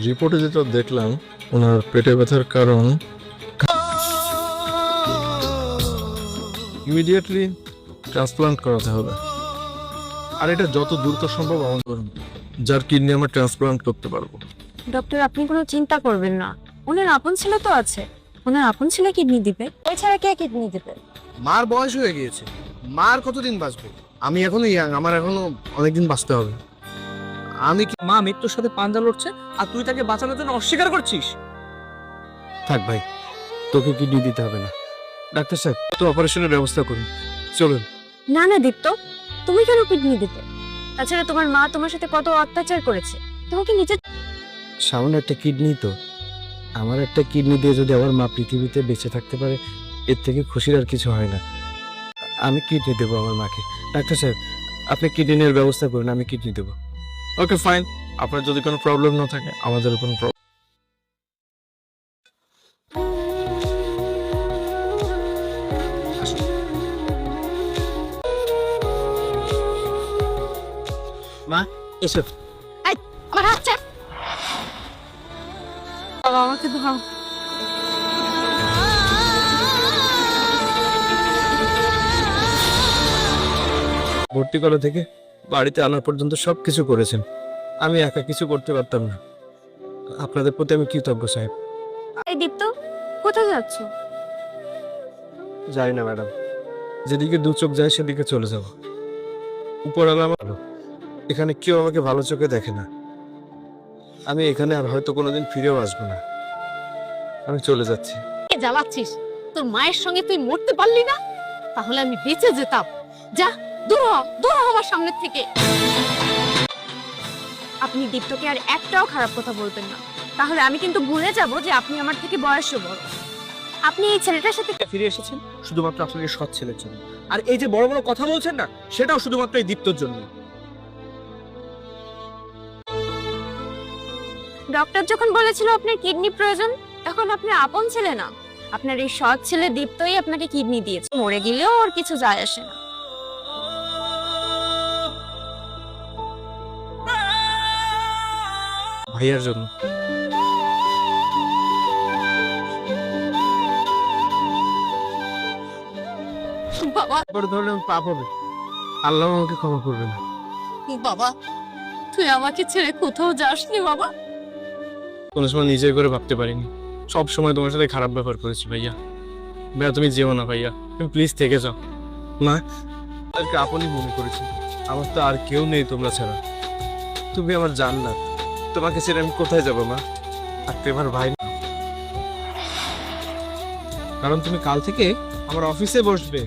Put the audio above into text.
রিপোর্টে যেটা দেখলাম ওনার পেটে ব্যথার কারণ ইমিডিয়েটলি ট্রান্সপ্লান্ট করাতে হবে। আর এটা যত দ্রুত সম্ভব আমার করুন, যার কিডনি আমরা ট্রান্সপ্লান্ট করতে পারবো। ডক্টর আপনি কোনো চিন্তা করবেন না, ওনার আপন ছেলে তো আছে, ওনার আপন ছেলে কিডনি দিবে, এছাড়া কে কিডনি দিবে? মার বয়স হয়ে গিয়েছে, মার কতদিন বাঁচবে? আমি এখনো ইয়াং, আমার এখনো অনেকদিন বাঁচতে হবে। আমি কি মা মৃত্যুর সাথে পাঞ্জা লড়ছে আর তুই তাকে বাঁচানোর জন্য অস্বীকার করছিস? থাক ভাই, তোকে কিডনি দিতে হবে না। ডাক্তার সাহেব, তো অপারেশনের ব্যবস্থা করুন, চলুন। না না দীপ্ত, তুমি কেন কিডনি দিবে? তাছাড়া তোমার মা তোমার সাথে কত অত্যাচার করেছে, তোমাকে নিজে সামান্য একটা কিডনি তো, আমার একটা কিডনি দিয়ে যদি আমার মা পৃথিবীতে বেঁচে থাকতে পারে, এর থেকে খুশির আর কিছু হয় না। আমি কিডনি দেবো আমার মাকে। ডাক্তার সাহেব, আপনি কিডনির ব্যবস্থা করুন, আমি কিডনি দেবো। ওকে ফাইন, আপনার যদি কোনো প্রবলেম না থাকে আমাদের কোনো প্রবলেম। মা এসো। আমার হাত ছাড়। বাবা আমাকে দাও। ভর্তি করা থেকে বাড়িতে আনার পর্যন্ত সবকিছু করেছেন, আমি একা কিছু করতে পারতাম না। আপনাদের প্রতি আমি কৃতজ্ঞ সাহেব। এই দীপ্ত, কোথায় যাচ্ছ? যাই না ম্যাডাম, যেদিকে দু চোখ যায় সেদিকে চলে যাব। উপরওয়ালা আমার ভালো, এখানে কেউ আমাকে ভালো চোখে দেখে না। আমি এখানে আর হয়তো কোনোদিন ফিরেও আসবো না। আমি চলে যাচ্ছি। জ্বালাচ্ছিস, তোর মায়ের সঙ্গে তুই মরতে পারলি না? তাহলে আমি বেঁচে যেতাম। যা, দূর হ, দূর হ আমার সামনে থেকে। আপনি দীপ্তকে আর একটাও খারাপ কথা বলবেন না, তাহলে আমি কিন্তু ভুলে যাব যে আপনি আমার থেকে বয়সে বড়। আপনি এই ছেলেটার সাথে ফিরে এসেছেন শুধুমাত্র আপনাকে সৎ ছেলের জন্য, আর এই যে বড় বড় কথা বলছেন না, সেটাও শুধুমাত্র এই দীপ্তর জন্য। ডক্টর যখন বলেছিল আপনার কিডনি প্রয়োজন, তখন আপনার আপন ছেলে না, আপনার এই সৎ ছেলে দীপ্তই আপনাকে কিডনি দিয়েছে। মরে গেলেও ওর কিছু যায় আসে না। ভাইয়ার জন্য। বাবা, এবার ধরলে আমি পাপ হবে, আল্লাহ আমাকে ক্ষমা করবে না। বাবা, তুই আমাকে ছেড়ে কোথাও যাসনি বাবা। কোনো সময় নিজের করে ভাবতে পারিনি, সব সময় তোমার সাথে খারাপ ব্যবহার করেছি ভাইয়া। ভাইয়া তুমি যেও না ভাইয়া, তুমি প্লিজ থেকে যাও না। তাদেরকে আপনই মনে করেছি, আমার তো আর কেউ নেই তোমরা ছাড়া। তুমি আমার জান্নাত, তোমাকে ছেড়ে আমি কোথায় যাবো মা? আর তুই আমার ভাই না। কারণ তুমি কাল থেকে আমার অফিসে বসবে,